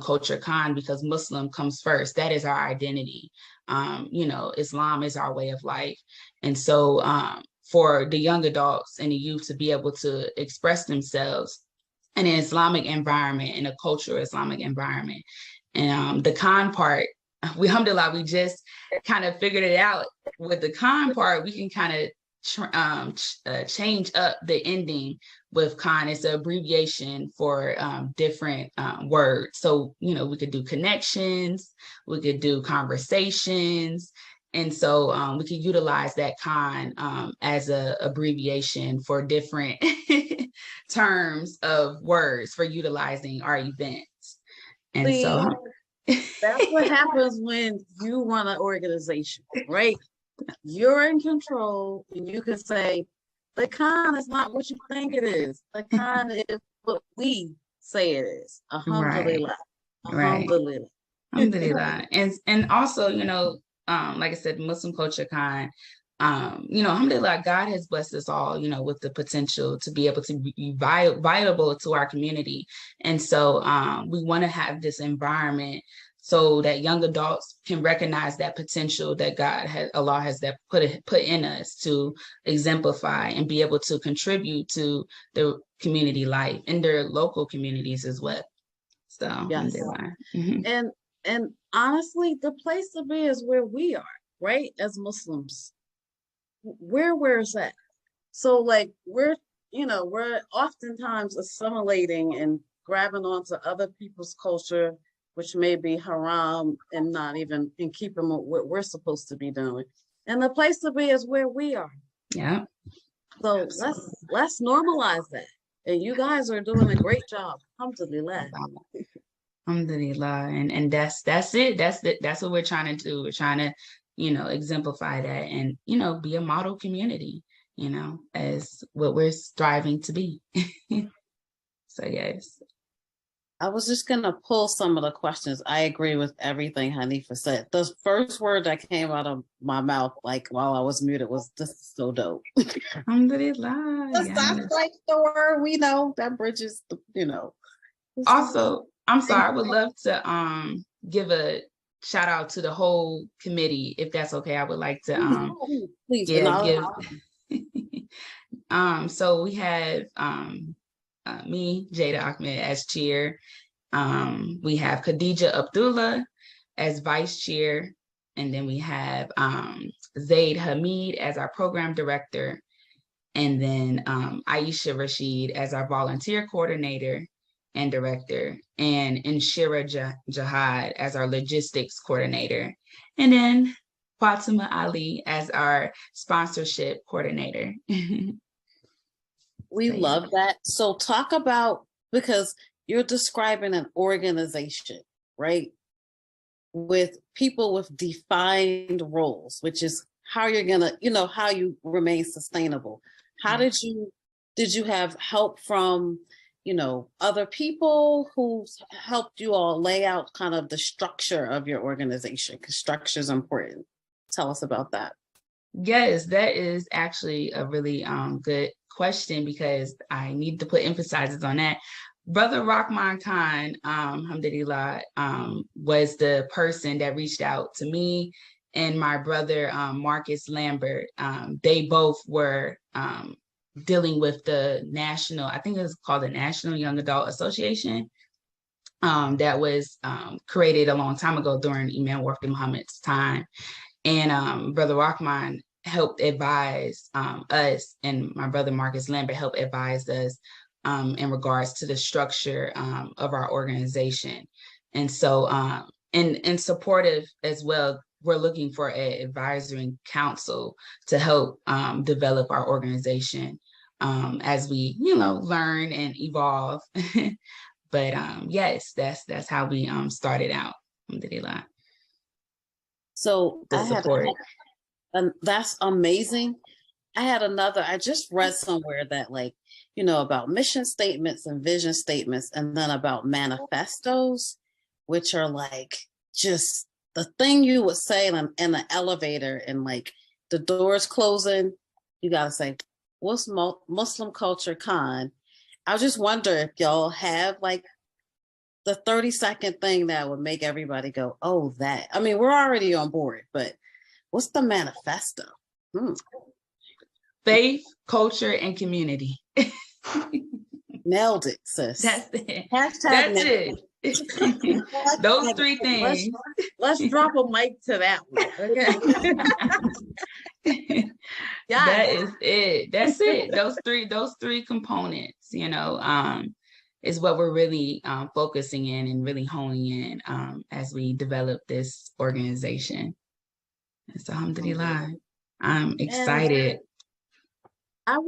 Speaker 4: Culture Con, because Muslim comes first. That is our identity. Islam is our way of life. And so for the young adults and the youth to be able to express themselves in an Islamic environment, in a cultural Islamic environment. And the con part, alhamdulillah, we just kind of figured it out. With the con part, we can kind of change up the ending with con. It's an abbreviation for different words. So, we could do connections, we could do conversations. And so we could utilize that con as an abbreviation for different terms of words for utilizing our events. And
Speaker 7: That's what happens when you run an organization, right? You're in control and you can say, the con is not what you think it is. The con is what we say it is. Alhamdulillah.
Speaker 4: Right.
Speaker 7: Alhamdulillah.
Speaker 4: Alhamdulillah. And also, you know, like I said, Muslim culture kind, you know, alhamdulillah, God has blessed us all, you know, with the potential to be able to be viable to our community. And so we want to have this environment so that young adults can recognize that potential that Allah has that put in us to exemplify and be able to contribute to the community life in their local communities as well. So,
Speaker 7: yes.
Speaker 4: Mm-hmm.
Speaker 7: And honestly, the place to be is where we are, right? As Muslims, where is that? So like we're oftentimes assimilating and grabbing onto other people's culture, which may be haram and not even in keeping with what we're supposed to be doing. And the place to be is where we are.
Speaker 4: Yeah.
Speaker 7: So let's normalize that. And you guys are doing a great job. Alhamdulillah.
Speaker 4: Alhamdulillah. And that's it. That's what we're trying to do. We're trying to, you know, exemplify that and, you know, be a model community, you know, as what we're striving to be. So yes.
Speaker 6: I was just going to pull some of the questions. I agree with everything Hanifa said. The first word that came out of my mouth, like while I was muted, was "this is so dope."
Speaker 4: Alhamdulillah.
Speaker 6: That's like the word we know that bridges, you know.
Speaker 4: Also, I'm sorry, I would love to give a shout out to the whole committee, if that's okay. I would like to
Speaker 6: please.
Speaker 4: give. So we have me, Jayda Ahmed, as chair. We have Khadija Abdullah as vice chair. And then we have Zaid Hamid as our program director. And then Aisha Rashid as our volunteer coordinator and director. And Inshira Jihad as our logistics coordinator. And then Fatimah Ali as our sponsorship coordinator.
Speaker 6: We love that. So talk about, because you're describing an organization, right? With people with defined roles, which is how you're gonna, you know, how you remain sustainable. How did you have help from, you know, other people who helped you all lay out kind of the structure of your organization? Because structure is important. Tell us about that.
Speaker 4: Yes, that is actually a really good question, because I need to put emphasis on that. Brother Rahman Khan, alhamdulillah, was the person that reached out to me and my brother Marcus Lambert. They both were dealing with the national, I think it was called the National Young Adult Association, that was created a long time ago during Imam Warfi Muhammad's time. And Brother Rahman helped advise us, and my brother Marcus Lambert helped advise us in regards to the structure of our organization. And so, and supportive as well, we're looking for an advisory council to help develop our organization as we, you know, learn and evolve. But yes, that's how we started out. Alhamdulillah.
Speaker 6: So
Speaker 4: the support.
Speaker 6: That's amazing. I just read somewhere that, like, you know, about mission statements and vision statements, and then about manifestos, which are like just the thing you would say in the elevator, and like the doors closing, you got to say, what's Muslim culture con? I just wonder if y'all have like the 30-second thing that would make everybody go, oh, that. I mean, we're already on board, but what's the manifesto?
Speaker 4: Faith, culture, and community.
Speaker 6: Nailed it, sis.
Speaker 4: That's it.
Speaker 7: Hashtag
Speaker 4: That's it. Those three things.
Speaker 7: Let's drop a mic to that one. Okay. Yeah,
Speaker 4: that is it. That's it. Those three components, you know, is what we're really focusing in and really honing in as we develop this organization. And so, alhamdulillah, I'm excited.
Speaker 7: I'm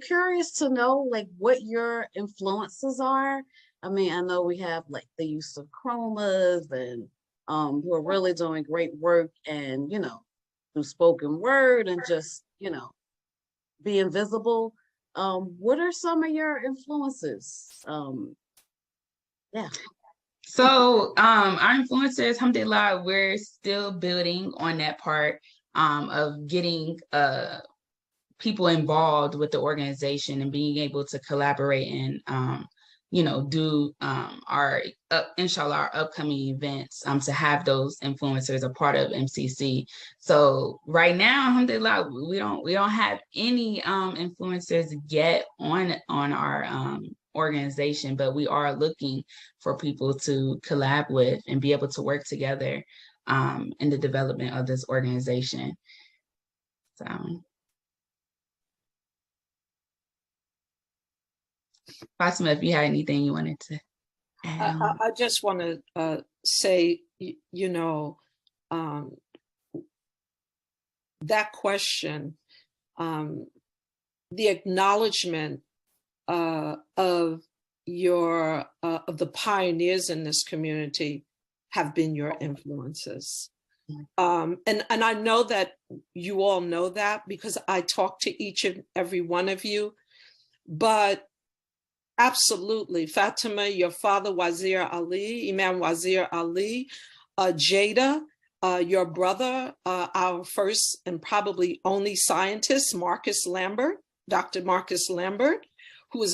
Speaker 7: curious to know, like, what your influences are I mean, I know we have like the use of chromas and who are really doing great work and, you know, through spoken word and just, you know, being visible. What are some of your influences? Yeah.
Speaker 4: So our influencers, alhamdulillah, we're still building on that part of getting people involved with the organization and being able to collaborate and you know, do our inshallah our upcoming events to have those influencers a part of MCC. So right now, alhamdulillah, we don't have any influencers yet on our organization, but we are looking for people to collab with and be able to work together in the development of this organization. So Fatimah, if you had anything you wanted to add on.
Speaker 1: I just want to say, you know, that question, the acknowledgement of the pioneers in this community have been your influences. And I know that you all know that because I talk to each and every one of you, but absolutely, Fatimah, your father, Wazir Ali, Imam Wazir Ali, Jayda, your brother, our first and probably only scientist, Marcus Lambert, Dr. Marcus Lambert, who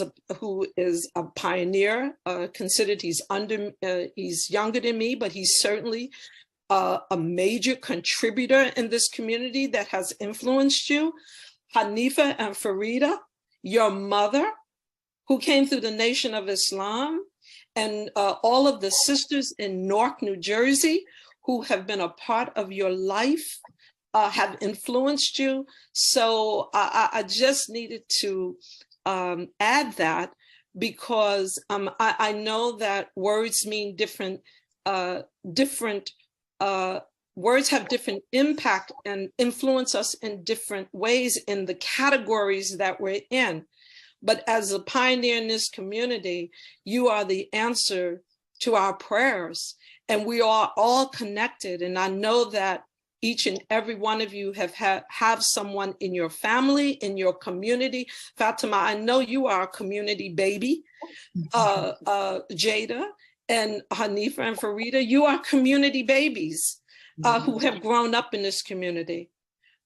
Speaker 1: is a pioneer, considered he's younger than me, but he's certainly a major contributor in this community that has influenced you. Hanifa and Farida, your mother, who came through the Nation of Islam, and all of the sisters in Newark, New Jersey, who have been a part of your life, have influenced you. So I just needed to add that because I know that words mean words have different impact and influence us in different ways in the categories that we're in. But as a pioneer in this community, you are the answer to our prayers, and we are all connected. And I know that each and every one of you have someone in your family, in your community. Fatimah, I know you are a community baby. Jayda and Hanifa and Farida, you are community babies who have grown up in this community.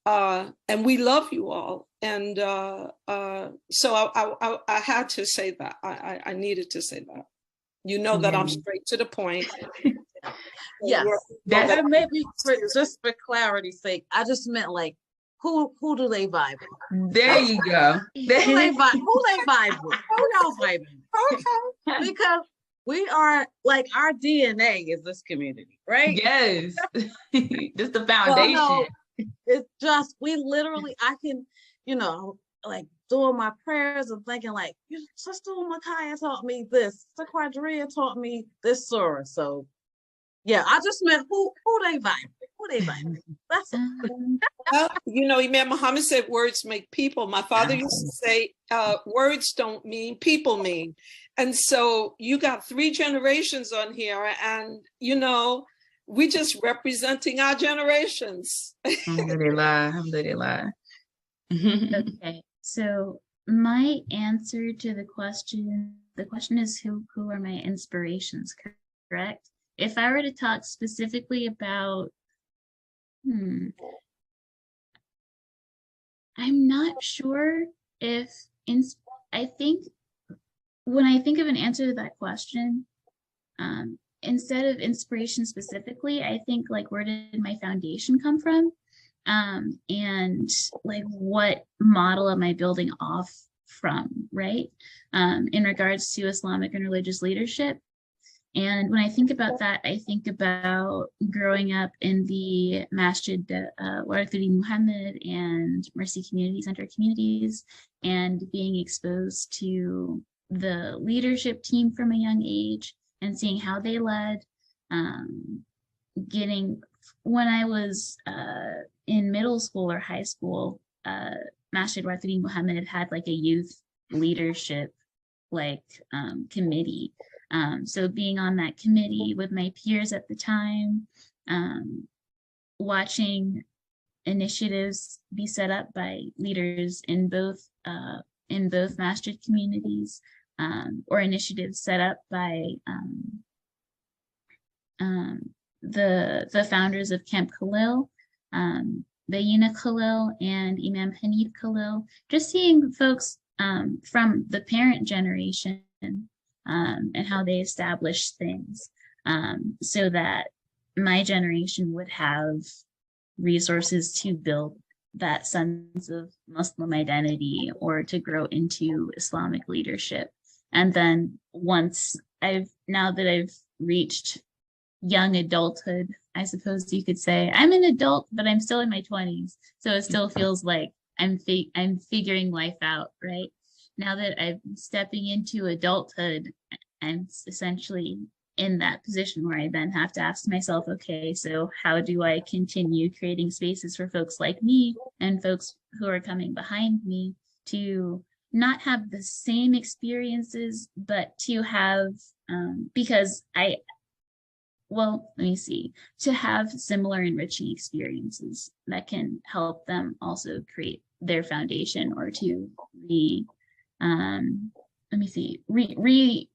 Speaker 1: And we love you all. And so I had to say that. I needed to say that. You know that I'm straight to the point.
Speaker 7: Yes, that maybe just for clarity's sake, I just meant like, who do they vibe with?
Speaker 4: There you go.
Speaker 7: Who they vibe with? Who y'all vibing with?
Speaker 1: Okay.
Speaker 7: Because we are like, our DNA is this community, right?
Speaker 4: Yes. Just the foundation.
Speaker 7: Well, no, it's just, we literally, I can, you know, like doing my prayers and thinking like, Sister Makaya taught me this, Sister Quadria taught me this surah. So yeah, I just meant who they vibe with, who they vibe with. That's
Speaker 1: Well, you know, Imam Muhammad said words make people. My father used to say, words don't mean, people mean. And so you got 3 generations on here, and you know, we just representing our generations.
Speaker 4: Alhamdulillah, alhamdulillah.
Speaker 5: Okay, so my answer to the question is who are my inspirations, correct? If I were to talk specifically about, I'm not sure if, I think when I think of an answer to that question, instead of inspiration specifically, I think like, where did my foundation come from? And like, what model am I building off from, right? In regards to Islamic and religious leadership. And when I think about that, I think about growing up in the Masjid Warithudi Muhammad and Mercy Community Center communities, and being exposed to the leadership team from a young age and seeing how they led. When I was in middle school or high school, Masjid Warithudi Muhammad had like a youth leadership committee. So being on that committee with my peers at the time, watching initiatives be set up by leaders in both masjid communities, or initiatives set up by the founders of Camp Khalil, Bayina Khalil and Imam Hanif Khalil, just seeing folks from the parent generation and how they established things, so that my generation would have resources to build that sense of Muslim identity or to grow into Islamic leadership. And then now that I've reached young adulthood, I suppose you could say, I'm an adult, but I'm still in my 20s. So it still feels like I'm figuring life out, right? Now that I'm stepping into adulthood, I'm essentially in that position where I then have to ask myself, okay, so how do I continue creating spaces for folks like me and folks who are coming behind me to not have the same experiences, but to have, to have similar enriching experiences that can help them also create their foundation, or to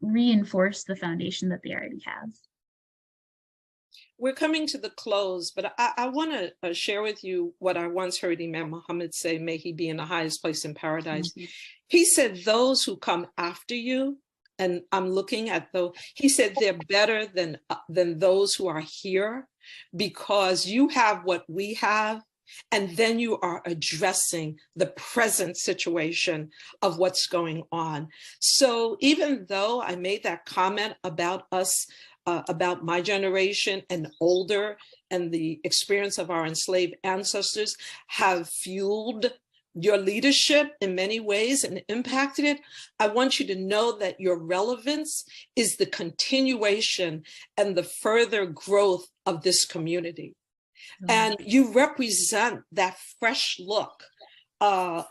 Speaker 5: reinforce the foundation that they already have.
Speaker 1: We're coming to the close, but I want to share with you what I once heard Imam Muhammad say, may he be in the highest place in paradise. Mm-hmm. He said, those who come after you, and I'm looking at he said, they're better than those who are here, because you have what we have, and then you are addressing the present situation of what's going on. So even though I made that comment about us, about my generation and older, and the experience of our enslaved ancestors have fueled your leadership in many ways and impacted it, I want you to know that your relevance is the continuation and the further growth of this community. And you represent that fresh look and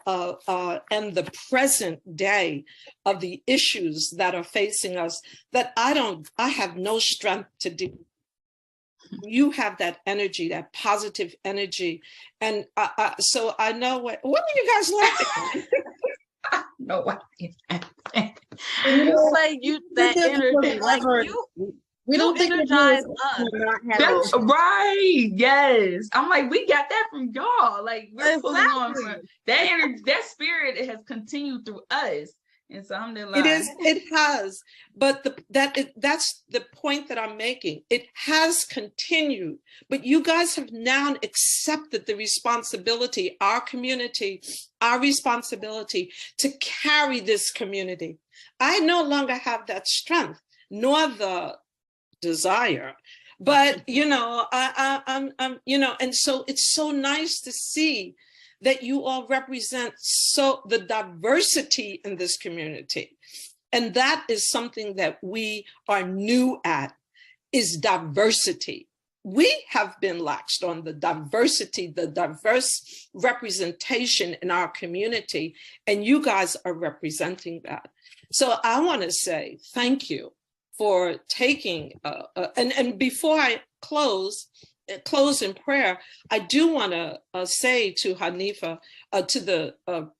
Speaker 1: the present day of the issues that are facing us that I have no strength to do. You have that energy, that positive energy. And so I know what are you guys laughing at?
Speaker 4: No, what?
Speaker 7: You say that energy, like we don't energize us.
Speaker 4: That's right. Yes. I'm like, we got that from y'all. Like, we're pulling on from that energy, that spirit, it has continued through us. And so I'm
Speaker 1: it has. But that's the point that I'm making. It has continued, but you guys have now accepted the responsibility, our community, our responsibility to carry this community. I no longer have that strength, nor the desire, but I'm and so it's so nice to see that you all represent the diversity in this community. And that is something that we are new at, is diversity. We have been laxed on the diversity, the diverse representation in our community, and you guys are representing that. So I want to say thank you for taking, and before I close in prayer, I do want to say to Hanifa, to the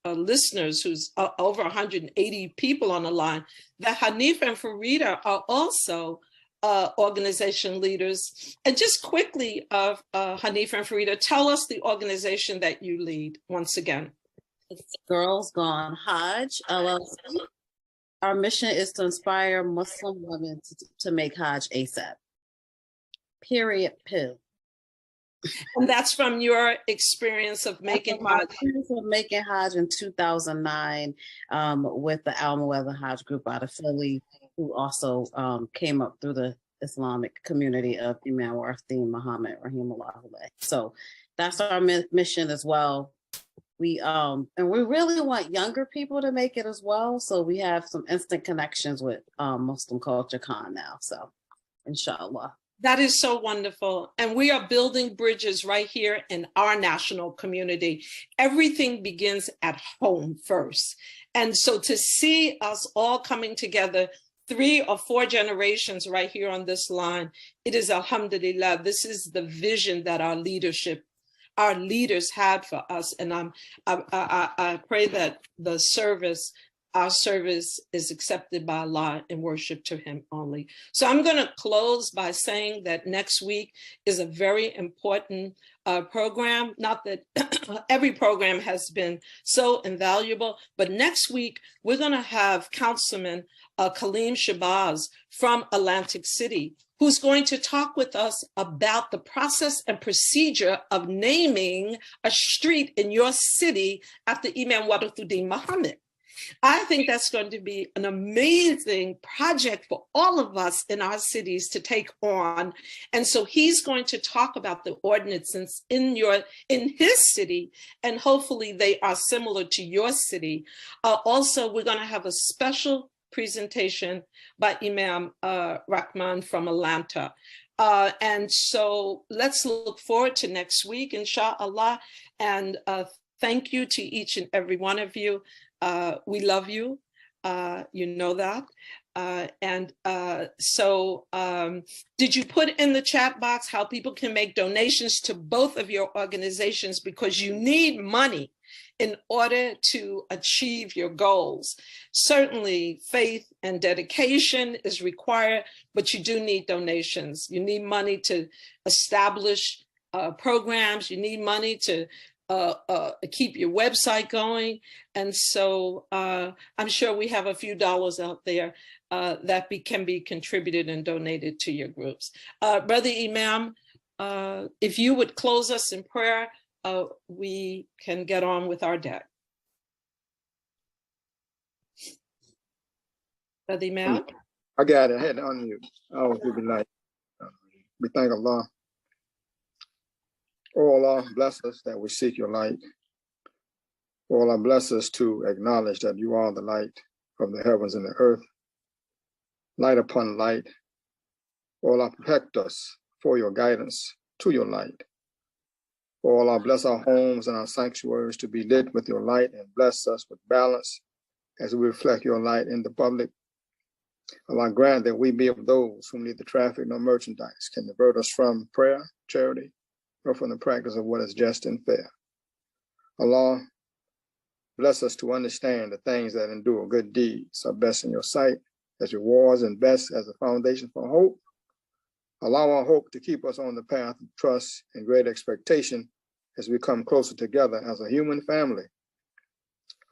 Speaker 1: listeners, who's over 180 people on the line, that Hanifa and Farida are also organization leaders. And just quickly, Hanifa and Farida, tell us the organization that you lead once again.
Speaker 6: It's Girls Gone Hajj, LLC. Our mission is to inspire Muslim women to make Hajj ASAP. Period. Pill.
Speaker 1: And that's from your experience of making Hajj.
Speaker 6: Making Hajj in 2009 with the Al-Muwazzin Hajj group out of Philly, who also came up through the Islamic community of Imam Warthin Muhammad Rahimahullah. So that's our mission as well. We and we really want younger people to make it as well. So we have some instant connections with Muslim Culture Con now. So inshallah.
Speaker 1: That is so wonderful. And we are building bridges right here in our national community. Everything begins at home first. And so to see us all coming together 3 or 4 generations right here on this line. It is alhamdulillah. This is the vision that our leaders had for us. And I pray that our service is accepted by Allah and worship to him only. So I'm going to close by saying that next week is a very important program. Not that every program has been so invaluable, but next week we're going to have Councilman Kaleem Shabazz from Atlantic City, who's going to talk with us about the process and procedure of naming a street in your city after Imam Wadathuddin Muhammad. I think that's going to be an amazing project for all of us in our cities to take on. And so he's going to talk about the ordinances in his city, and hopefully they are similar to your city. Also, we're going to have a special presentation by Imam Rahman from Atlanta. And so let's look forward to next week, inshallah. And thank you to each and every one of you. We love you, you know that. Did you put in the chat box how people can make donations to both of your organizations? Because you need money in order to achieve your goals. Certainly faith and dedication is required, but you do need donations. You need money to establish programs. You need money to keep your website going. And so I'm sure we have a few dollars out there that can be contributed and donated to your groups. Brother Imam, if you would close us in prayer, we can get on with our day. Brother Imam?
Speaker 2: I got it. I had to unmute. Oh, we be like, we thank Allah. Oh Allah, bless us that we seek your light. Oh Allah, bless us to acknowledge that you are the light of the heavens and the earth. Light upon light. Oh Allah, protect us for your guidance to your light. Oh Allah, bless our homes and our sanctuaries to be lit with your light, and bless us with balance as we reflect your light in the public. Allah, grant that we be of those whom neither traffic nor merchandise can divert us from prayer, charity, or from the practice of what is just and fair. Allah, bless us to understand the things that endure good deeds are best in your sight as rewards and best as a foundation for hope. Allow our hope to keep us on the path of trust and great expectation as we come closer together as a human family.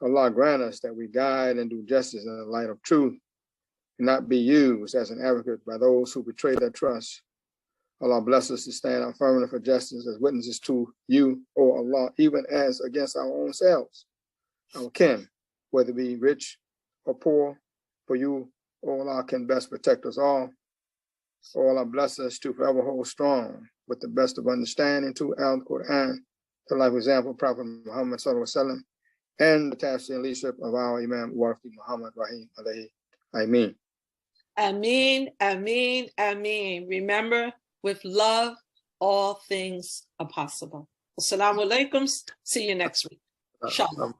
Speaker 2: Allah, grant us that we guide and do justice in the light of truth, and not be used as an advocate by those who betray their trust. Allah, bless us to stand out firmly for justice as witnesses to you, O Allah, even as against our own selves, our kin, whether it be rich or poor, for you, O Allah, can best protect us all. O Allah, bless us to forever hold strong with the best of understanding to Al-Quran, the life example, Prophet Muhammad Sallallahu Alaihi Wasallam, and the tafsir and leadership of our Imam Warfi Muhammad Rahim Alayhi. Ameen.
Speaker 1: Ameen, ameen, ameen. Remember, with love, all things are possible. Assalamu alaikum. See you next week. Shalom.